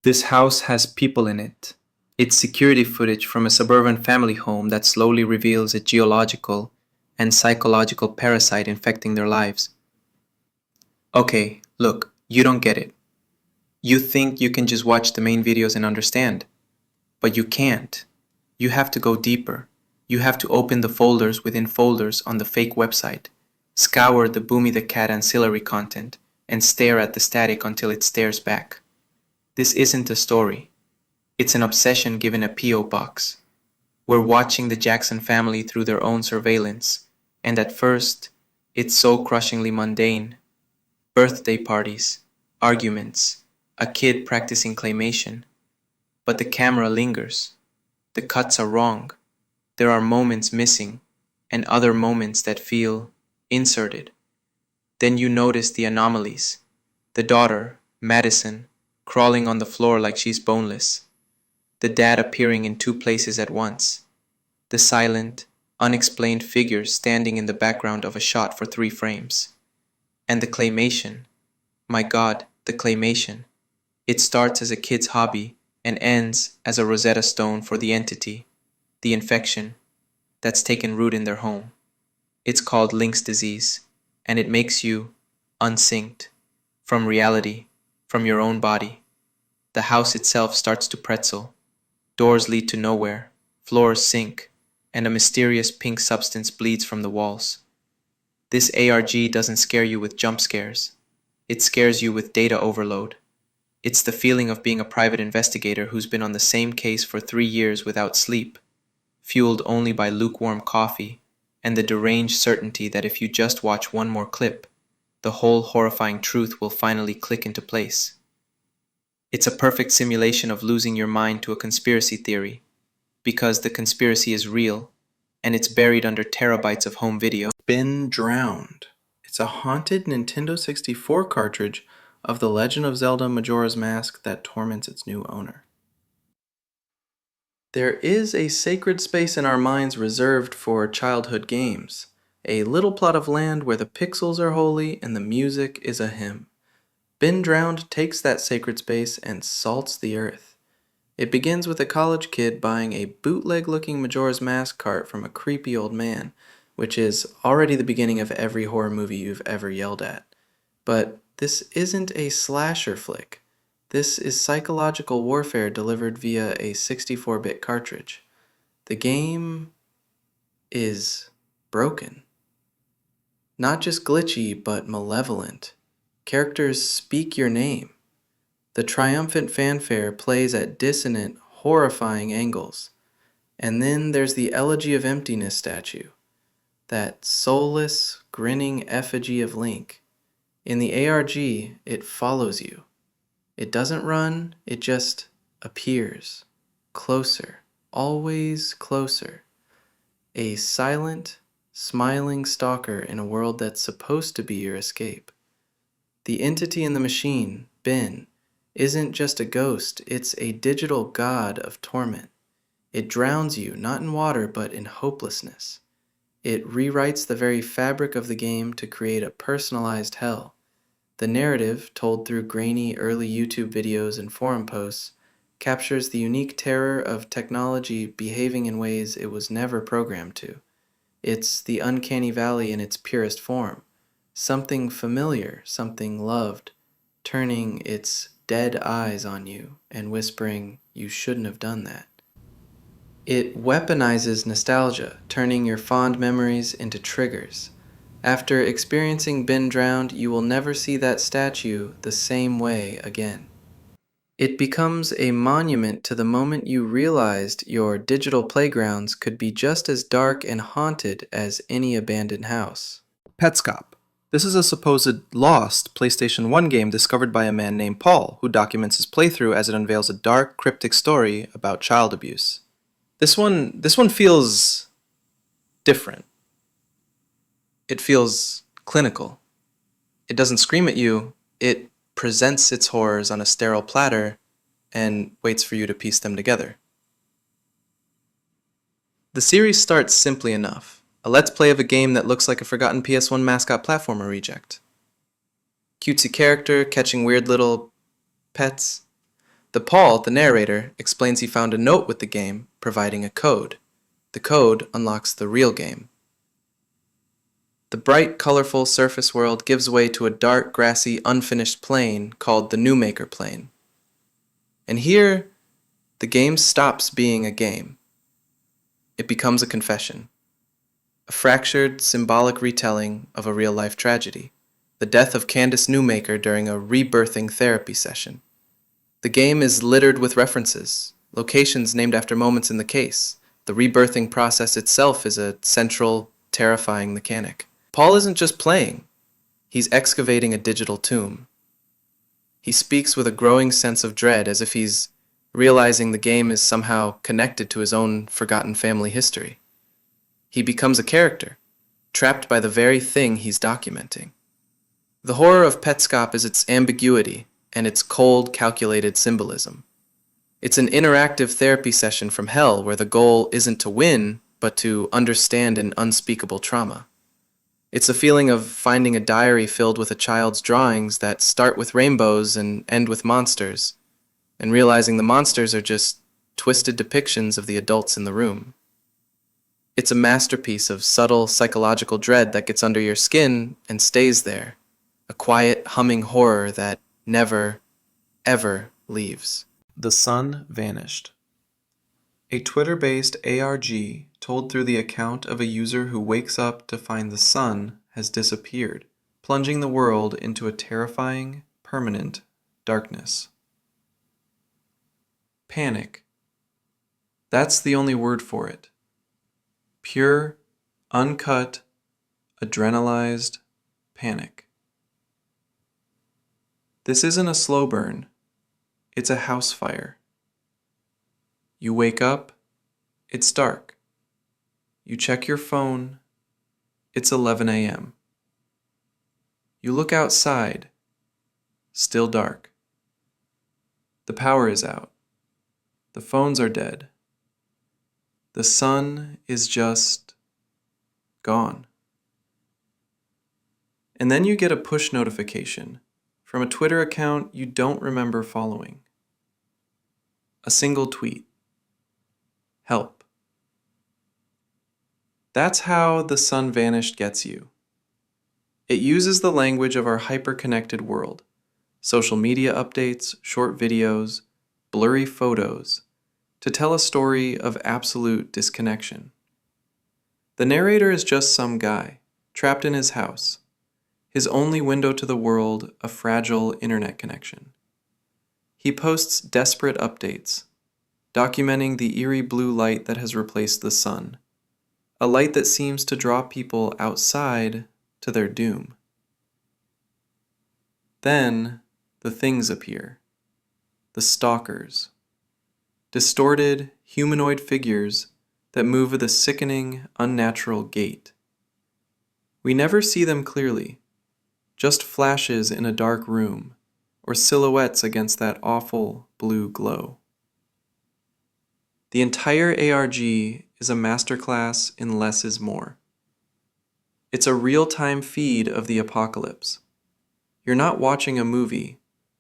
This house has people in it. It's security footage from a suburban family home that slowly reveals a geological and psychological parasite infecting their lives. Okay, look, you don't get it. You think you can just watch the main videos and understand, but you can't. You have to go deeper. You have to open the folders within folders on the fake website, scour the Boomy the Cat ancillary content, and stare at the static until it stares back. This isn't a story. It's an obsession given a P.O. box. We're watching the Jackson family through their own surveillance, and at first, it's so crushingly mundane. Birthday parties, arguments, a kid practicing claymation. But the camera lingers. The cuts are wrong. There are moments missing, and other moments that feel inserted. Then you notice the anomalies. The daughter, Madison, crawling on the floor like she's boneless. The dad appearing in two places at once. The silent, unexplained figure standing in the background of a shot for 3 frames. And the claymation. My God, the claymation. It starts as a kid's hobby and ends as a Rosetta Stone for the entity, the infection, that's taken root in their home. It's called Link's disease, and it makes you unsynced from reality, from your own body. The house itself starts to pretzel. Doors lead to nowhere, floors sink, and a mysterious pink substance bleeds from the walls. This ARG doesn't scare you with jump scares. It scares you with data overload. It's the feeling of being a private investigator who's been on the same case for 3 years without sleep, fueled only by lukewarm coffee, and the deranged certainty that if you just watch one more clip, the whole horrifying truth will finally click into place. It's a perfect simulation of losing your mind to a conspiracy theory, because the conspiracy is real, and it's buried under terabytes of home video. Been Drowned. It's a haunted Nintendo 64 cartridge of The Legend of Zelda Majora's Mask that torments its new owner. There is a sacred space in our minds reserved for childhood games, a little plot of land where the pixels are holy and the music is a hymn. Been Drowned takes that sacred space and salts the earth. It begins with a college kid buying a bootleg-looking Majora's Mask cart from a creepy old man, which is already the beginning of every horror movie you've ever yelled at. But this isn't a slasher flick. This is psychological warfare delivered via a 64-bit cartridge. The game is broken. Not just glitchy, but malevolent. Characters speak your name. The triumphant fanfare plays at dissonant, horrifying angles. And then there's the Elegy of Emptiness statue, that soulless, grinning effigy of Link. In the ARG, it follows you. It doesn't run, it just appears. Closer, always closer. A silent, smiling stalker in a world that's supposed to be your escape. The entity in the machine, Ben, isn't just a ghost, it's a digital god of torment. It drowns you, not in water, but in hopelessness. It rewrites the very fabric of the game to create a personalized hell. The narrative, told through grainy early YouTube videos and forum posts, captures the unique terror of technology behaving in ways it was never programmed to. It's the uncanny valley in its purest form. Something familiar, something loved, turning its dead eyes on you and whispering, "You shouldn't have done that." It weaponizes nostalgia, turning your fond memories into triggers. After experiencing Been Drowned, you will never see that statue the same way again. It becomes a monument to the moment you realized your digital playgrounds could be just as dark and haunted as any abandoned house. Petscop. This is a supposed lost PlayStation 1 game discovered by a man named Paul, who documents his playthrough as it unveils a dark, cryptic story about child abuse. This one feels different. It feels clinical. It doesn't scream at you, it presents its horrors on a sterile platter and waits for you to piece them together. The series starts simply enough. A let's play of a game that looks like a forgotten PS1 mascot platformer reject. Cutesy character catching weird little pets. Paul, the narrator, explains he found a note with the game, providing a code. The code unlocks the real game. The bright, colorful surface world gives way to a dark, grassy, unfinished plain called the Newmaker Plane. And here, the game stops being a game. It becomes a confession. A fractured, symbolic retelling of a real-life tragedy. The death of Candace Newmaker during a rebirthing therapy session. The game is littered with references, locations named after moments in the case. The rebirthing process itself is a central, terrifying mechanic. Paul isn't just playing, he's excavating a digital tomb. He speaks with a growing sense of dread, as if he's realizing the game is somehow connected to his own forgotten family history. He becomes a character, trapped by the very thing he's documenting. The horror of Petscop is its ambiguity and its cold, calculated symbolism. It's an interactive therapy session from hell where the goal isn't to win, but to understand an unspeakable trauma. It's a feeling of finding a diary filled with a child's drawings that start with rainbows and end with monsters, and realizing the monsters are just twisted depictions of the adults in the room. It's a masterpiece of subtle psychological dread that gets under your skin and stays there, a quiet, humming horror that never, ever leaves. The sun vanished. A Twitter-based ARG told through the account of a user who wakes up to find the sun has disappeared, plunging the world into a terrifying, permanent darkness. Panic. That's the only word for it. Pure, uncut, adrenalized panic. This isn't a slow burn. It's a house fire. You wake up, it's dark. You check your phone, it's 11 a.m. You look outside, still dark. The power is out. The phones are dead. The sun is just gone. And then you get a push notification from a Twitter account you don't remember following. A single tweet. Help. That's how the sun vanished gets you. It uses the language of our hyper-connected world. Social media updates, short videos, blurry photos, to tell a story of absolute disconnection. The narrator is just some guy, trapped in his house. His only window to the world, a fragile internet connection. He posts desperate updates, documenting the eerie blue light that has replaced the sun, a light that seems to draw people outside to their doom. Then the things appear, the stalkers, distorted humanoid figures that move with a sickening, unnatural gait. We never see them clearly, just flashes in a dark room, or silhouettes against that awful blue glow. The entire ARG is a masterclass in less is more. It's a real-time feed of the apocalypse. You're not watching a movie,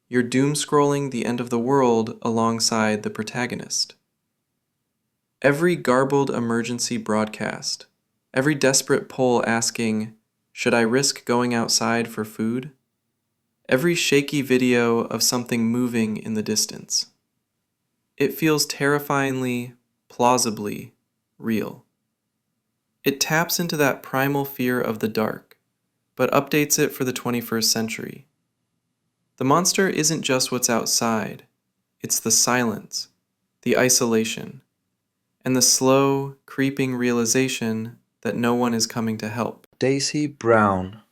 you're doom-scrolling the end of the world alongside the protagonist. Every garbled emergency broadcast, every desperate poll asking, "Should I risk going outside for food?" Every shaky video of something moving in the distance. It feels terrifyingly, plausibly real. It taps into that primal fear of the dark, but updates it for the 21st century. The monster isn't just what's outside, it's the silence, the isolation, and the slow, creeping realization that no one is coming to help. Daisy Brown.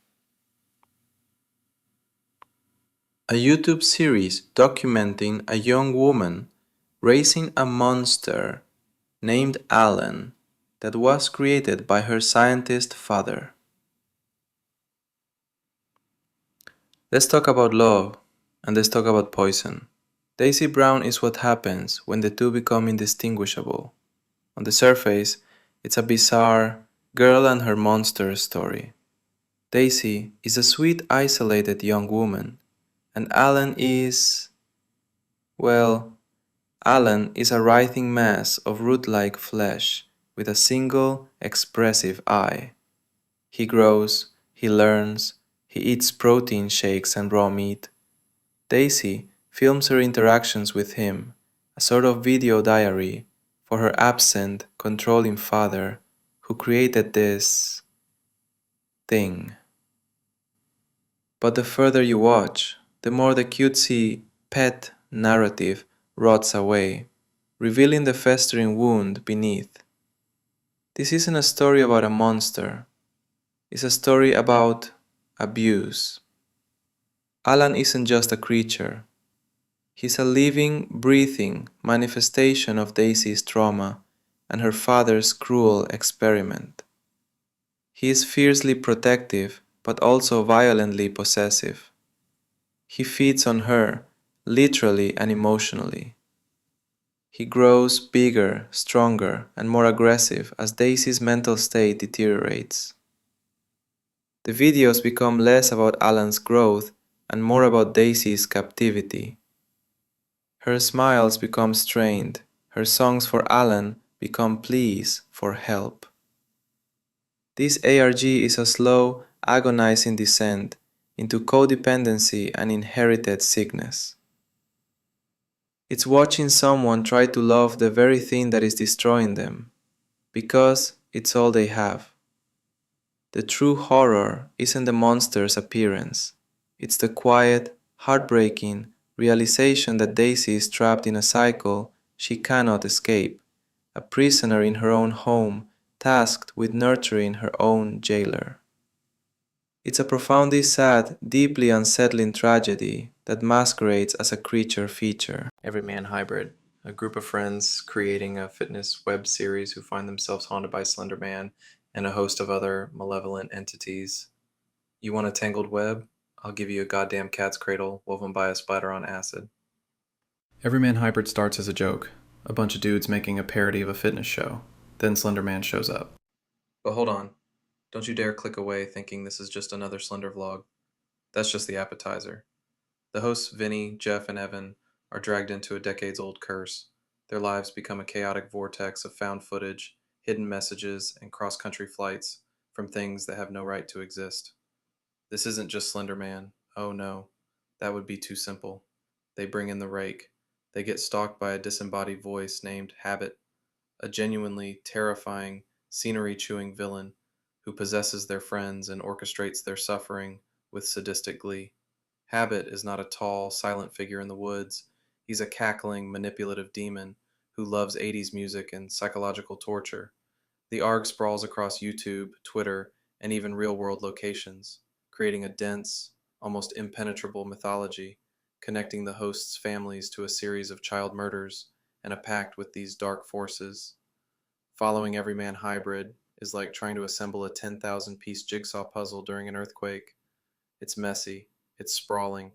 A YouTube series documenting a young woman raising a monster named Alan that was created by her scientist father. Let's talk about love, and let's talk about poison. Daisy Brown is what happens when the two become indistinguishable. On the surface, it's a bizarre girl and her monster story. Daisy is a sweet, isolated young woman, and Alan is Well, Alan is a writhing mass of root-like flesh with a single expressive eye. He grows, he learns, he eats protein shakes and raw meat. Daisy films her interactions with him, a sort of video diary for her absent, controlling father who created this thing. But the further you watch, the more the cutesy pet narrative rots away, revealing the festering wound beneath. This isn't a story about a monster, it's a story about abuse. Alan isn't just a creature, he's a living, breathing manifestation of Daisy's trauma and her father's cruel experiment. He is fiercely protective, but also violently possessive. He feeds on her, literally and emotionally. He grows bigger, stronger, and more aggressive as Daisy's mental state deteriorates. The videos become less about Alan's growth and more about Daisy's captivity. Her smiles become strained, her songs for Alan become pleas for help. This ARG is a slow, agonizing descent into codependency and inherited sickness. It's watching someone try to love the very thing that is destroying them, because it's all they have. The true horror isn't the monster's appearance, it's the quiet, heartbreaking realization that Daisy is trapped in a cycle she cannot escape, a prisoner in her own home, tasked with nurturing her own jailer. It's a profoundly sad, deeply unsettling tragedy that masquerades as a creature feature. Everyman Hybrid, a group of friends creating a fitness web series who find themselves haunted by Slender Man and a host of other malevolent entities. You want a tangled web? I'll give you a goddamn cat's cradle woven by a spider on acid. Everyman Hybrid starts as a joke, a bunch of dudes making a parody of a fitness show. Then Slender Man shows up. But hold on. Don't you dare click away thinking this is just another Slender vlog. That's just the appetizer. The hosts Vinny, Jeff, and Evan are dragged into a decades-old curse. Their lives become a chaotic vortex of found footage, hidden messages, and cross-country flights from things that have no right to exist. This isn't just Slender Man. Oh no, that would be too simple. They bring in the rake. They get stalked by a disembodied voice named Habit, a genuinely terrifying, scenery-chewing villain who possesses their friends and orchestrates their suffering with sadistic glee. Habit is not a tall, silent figure in the woods. He's a cackling, manipulative demon who loves 80s music and psychological torture. The ARG sprawls across YouTube, Twitter, and even real-world locations, creating a dense, almost impenetrable mythology, connecting the hosts' families to a series of child murders and a pact with these dark forces. Following Everyman Hybrid is like trying to assemble a 10,000-piece jigsaw puzzle during an earthquake. It's messy, it's sprawling,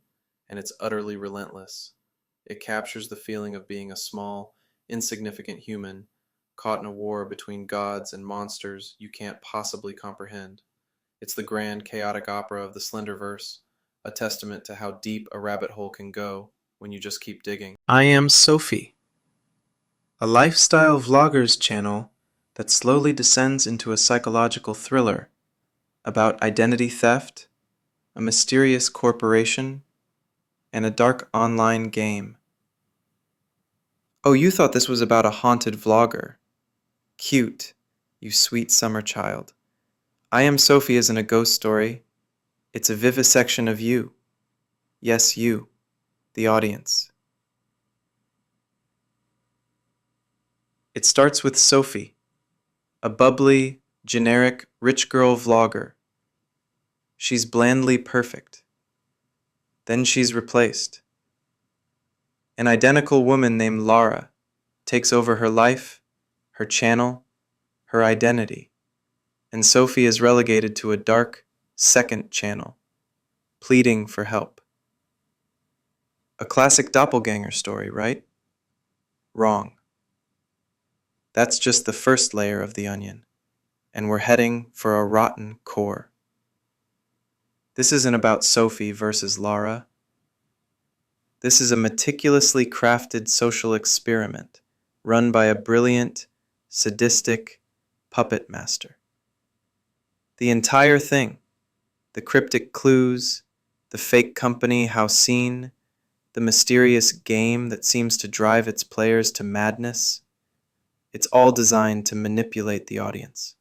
and it's utterly relentless. It captures the feeling of being a small, insignificant human caught in a war between gods and monsters you can't possibly comprehend. It's the grand, chaotic opera of the Slenderverse, a testament to how deep a rabbit hole can go when you just keep digging. I am Sophie, a lifestyle vloggers channel that slowly descends into a psychological thriller about identity theft, a mysterious corporation, and a dark online game. Oh, you thought this was about a haunted vlogger. Cute, you sweet summer child. I Am Sophie isn't a ghost story. It's a vivisection of you. Yes, you, the audience. It starts with Sophie, a bubbly, generic, rich girl vlogger. She's blandly perfect. Then she's replaced. An identical woman named Lara takes over her life, her channel, her identity, and Sophie is relegated to a dark, second channel, pleading for help. A classic doppelganger story, right? Wrong. That's just the first layer of the onion, and we're heading for a rotten core. This isn't about Sophie versus Lara. This is a meticulously crafted social experiment run by a brilliant, sadistic puppet master. The entire thing, the cryptic clues, the fake company Housine, the mysterious game that seems to drive its players to madness, it's all designed to manipulate the audience.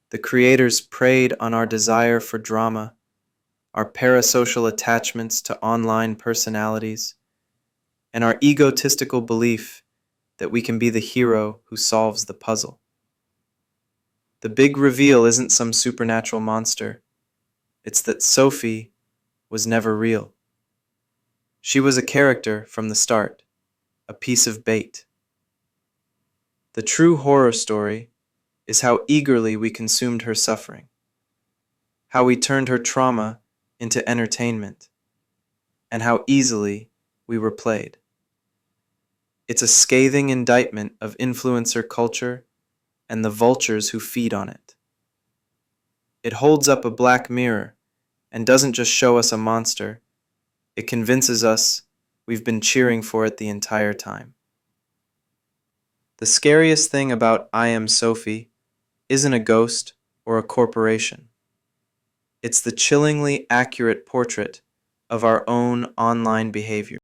The creators preyed on our desire for drama, our parasocial attachments to online personalities, and our egotistical belief that we can be the hero who solves the puzzle. The big reveal isn't some supernatural monster. It's that Sophie was never real. She was a character from the start, a piece of bait. The true horror story is how eagerly we consumed her suffering, how we turned her trauma into entertainment, and how easily we were played. It's a scathing indictment of influencer culture and the vultures who feed on it. It holds up a black mirror and doesn't just show us a monster, it convinces us we've been cheering for it the entire time. The scariest thing about I Am Sophie isn't a ghost or a corporation. It's the chillingly accurate portrait of our own online behavior.